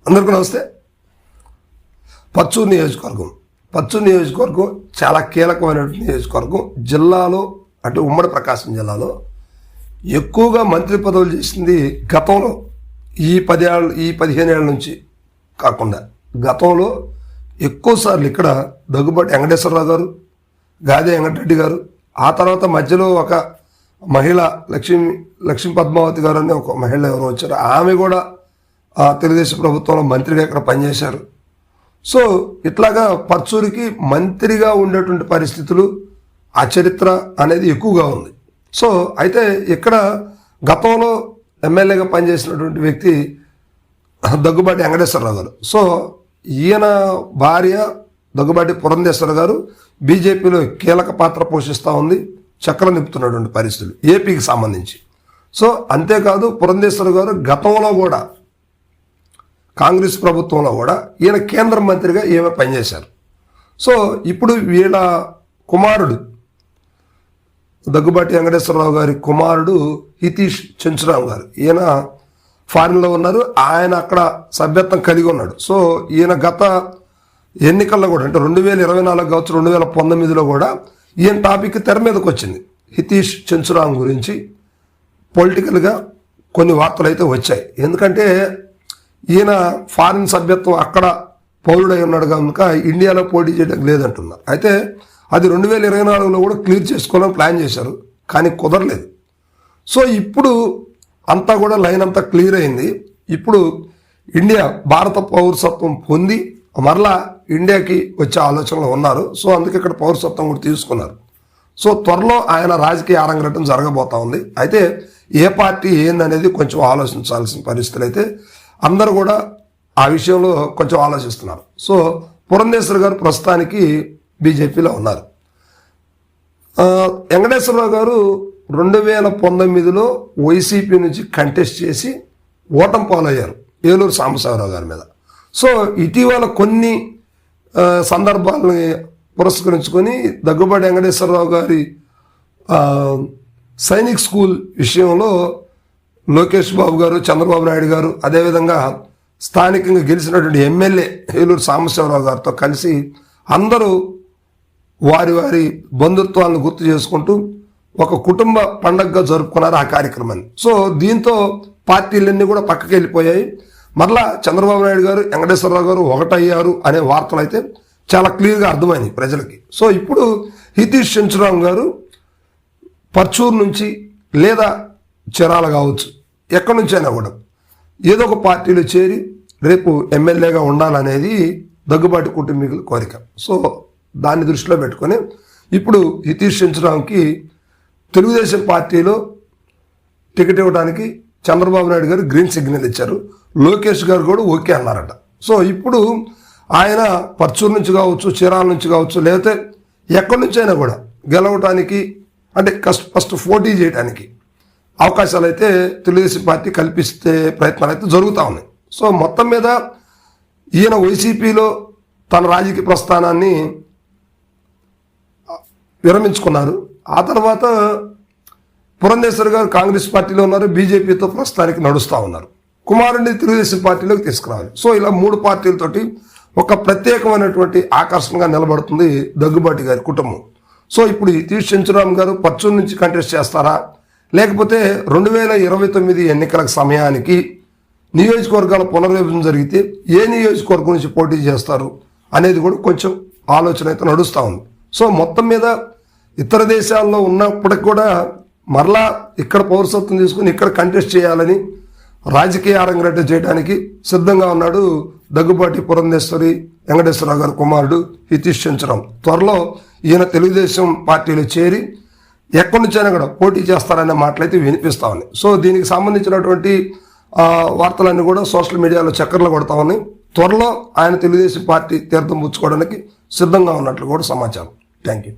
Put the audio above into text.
అందరికీ నమస్తే. పర్చూరు నియోజకవర్గం చాలా కీలకమైనటువంటి నియోజకవర్గం. జిల్లాలో అంటే ఉమ్మడి ప్రకాశం జిల్లాలో ఎక్కువగా మంత్రి పదవులు చేసింది గతంలో ఈ 15 ఏళ్ళ నుంచి కాకుండా గతంలో ఎక్కువసార్లు ఇక్కడ దగ్గుబాటి వెంకటేశ్వరరావు గారు, గాదే వెంకటరెడ్డి గారు, ఆ తర్వాత మధ్యలో ఒక మహిళ లక్ష్మీ పద్మావతి గారు అనే ఒక మహిళ ఎవరు వచ్చారు, ఆమె కూడా తెలుగుదేశం ప్రభుత్వంలో మంత్రిగా ఇక్కడ పనిచేశారు. సో ఇట్లాగా పర్చూరికి మంత్రిగా ఉండేటువంటి పరిస్థితులు, ఆ చరిత్ర అనేది ఎక్కువగా ఉంది. సో అయితే ఇక్కడ గతంలో ఎమ్మెల్యేగా పనిచేసినటువంటి వ్యక్తి దగ్గుబాటి వెంకటేశ్వరరావు గారు. సో ఈయన భార్య దగ్గుబాటి పురంధేశ్వర గారు బీజేపీలో కీలక పాత్ర పోషిస్తూ ఉంది, చక్రం నింపుతున్నటువంటి పరిస్థితులు ఏపీకి సంబంధించి. సో అంతేకాదు పురంధేశ్వర గారు గతంలో కూడా కాంగ్రెస్ ప్రభుత్వంలో కూడా ఈయన కేంద్ర మంత్రిగా ఈమె పనిచేశారు. సో ఇప్పుడు వీళ్ళ కుమారుడు దగ్గుబాటి వెంకటేశ్వరరావు గారి కుమారుడు హితీష్ చెంచురామ్ గారు, ఈయన ఫారిన్లో ఉన్నారు, ఆయన అక్కడ సభ్యత్వం కలిగి ఉన్నాడు. సో ఈయన గత ఎన్నికల్లో కూడా అంటే 2024 కావచ్చు 2019లో కూడా ఈయన టాపిక్ తెర మీదకి వచ్చింది. హితీష్ చెంచురామ్ గురించి పొలిటికల్గా కొన్ని వార్తలు అయితే వచ్చాయి. ఎందుకంటే ఈయన ఫారిన్ సభ్యత్వం అక్కడ పౌరుడై ఉన్నాడు కనుక ఇండియాలో పోటీ చేయడానికి లేదంటున్నారు. అయితే అది 2024లో కూడా క్లియర్ చేసుకోవాలని ప్లాన్ చేశారు, కానీ కుదరలేదు. సో ఇప్పుడు అంతా కూడా లైన్ అంతా క్లియర్ అయింది. ఇప్పుడు భారత పౌరసత్వం పొంది మరలా ఇండియాకి వచ్చే ఆలోచనలో ఉన్నారు. సో అందుకే ఇక్కడ పౌరసత్వం కూడా తీసుకున్నారు. సో త్వరలో ఆయన రాజకీయ ఆరంగేటం జరగబోతా ఉంది. అయితే ఏ పార్టీ ఏందనేది కొంచెం ఆలోచించాల్సిన పరిస్థితులు అయితే అందరూ కూడా ఆ విషయంలో కొంచెం ఆలోచిస్తున్నారు. సో పురంధేశ్వర్ గారు ప్రస్తుతానికి బీజేపీలో ఉన్నారు. వెంకటేశ్వరరావు గారు 2019లో వైసీపీ నుంచి కంటెస్ట్ చేసి ఓటమి పాలయ్యారు ఏలూరు సాంబశివరావు గారి మీద. సో ఇటీవల కొన్ని సందర్భాలని పురస్కరించుకొని దగ్గుబాటి వెంకటేశ్వరరావు గారి సైనిక్ స్కూల్ విషయంలో లోకేష్ బాబు గారు, చంద్రబాబు నాయుడు గారు, అదేవిధంగా స్థానికంగా గెలిచినటువంటి ఎమ్మెల్యే ఏలూరు సాంబశివరావు గారితో కలిసి అందరూ వారి వారి బంధుత్వాలను గుర్తు చేసుకుంటూ ఒక కుటుంబ పండగగా జరుపుకున్నారు ఆ కార్యక్రమాన్ని. సో దీంతో పార్టీలన్నీ కూడా పక్కకి వెళ్ళిపోయాయి. మరలా చంద్రబాబు నాయుడు గారు, వెంకటేశ్వరరావు గారు ఒకటయ్యారు అనే వార్తలు అయితే చాలా క్లియర్గా అర్థమైనాయి ప్రజలకి. సో ఇప్పుడు హితీష్ చెంచురామ్ గారు పర్చూరు నుంచి లేదా చీరాల కావచ్చు, ఎక్కడి నుంచైనా కూడా ఏదో ఒక పార్టీలో చేరి రేపు ఎమ్మెల్యేగా ఉండాలనేది దగ్గుబాటి కుటుంబీకుల కోరిక. సో దాన్ని దృష్టిలో పెట్టుకొని ఇప్పుడు హితీష్ చెంచురామ్కి తెలుగుదేశం పార్టీలో టికెట్ ఇవ్వడానికి చంద్రబాబు నాయుడు గారు గ్రీన్ సిగ్నల్ ఇచ్చారు, లోకేష్ గారు కూడా ఓకే అన్నారట. సో ఇప్పుడు ఆయన పర్చూరు నుంచి కావచ్చు, చీరాల నుంచి కావచ్చు, లేకపోతే ఎక్కడి నుంచైనా కూడా గెలవటానికి అంటే ఫస్ట్ పోటీ చేయడానికి అవకాశాలు అయితే తెలుగుదేశం పార్టీ కల్పిస్తే ప్రయత్నాలు అయితే జరుగుతూ ఉన్నాయి. సో మొత్తం మీద ఈయన వైసీపీలో తన రాజకీయ ప్రస్థానాన్ని విరమించుకున్నారు. ఆ తర్వాత పురంధేశ్వర్ గారు కాంగ్రెస్ పార్టీలో ఉన్నారు, బీజేపీతో ప్రస్తుతానికి నడుస్తూ ఉన్నారు. కుమారుడిని తెలుగుదేశం పార్టీలోకి తీసుకురావాలి. సో ఇలా 3 పార్టీలతోటి ఒక ప్రత్యేకమైనటువంటి ఆకర్షణగా నిలబడుతుంది దగ్గుబాటి గారి కుటుంబం. సో ఇప్పుడు హితీష్ చెంచురామ్ గారు పర్చూరు నుంచి కంటెస్ట్ చేస్తారా, లేకపోతే 2029 ఎన్నికల సమయానికి నియోజకవర్గాల పునర్విభజన జరిగితే ఏ నియోజకవర్గం నుంచి పోటీ చేస్తారు అనేది కూడా కొంచెం ఆలోచన అయితే నడుస్తూ ఉంది. సో మొత్తం మీద ఇతర దేశాల్లో ఉన్నప్పటికి కూడా మరలా ఇక్కడ పౌరసత్వం తీసుకుని ఇక్కడ కంటెస్ట్ చేయాలని రాజకీయ ఆరంగేటం చేయడానికి సిద్ధంగా ఉన్నాడు దగ్గుబాటి పురంధేశ్వరి వెంకటేశ్వరరావు గారి కుమారుడు హితీష్ చెంచురామ్. త్వరలో ఈయన తెలుగుదేశం పార్టీలో చేరి ఎక్కడి నుంచైనా కూడా పోటీ చేస్తారనే మాటలైతే వినిపిస్తా ఉన్నాయి. సో దీనికి సంబంధించినటువంటి వార్తలన్నీ కూడా సోషల్ మీడియాలో చక్కర్లు కొడతా ఉన్నాయి. త్వరలో ఆయన తెలుగుదేశం పార్టీ తీర్థం పుచ్చుకోవడానికి సిద్ధంగా ఉన్నట్లు కూడా సమాచారం. Thank you.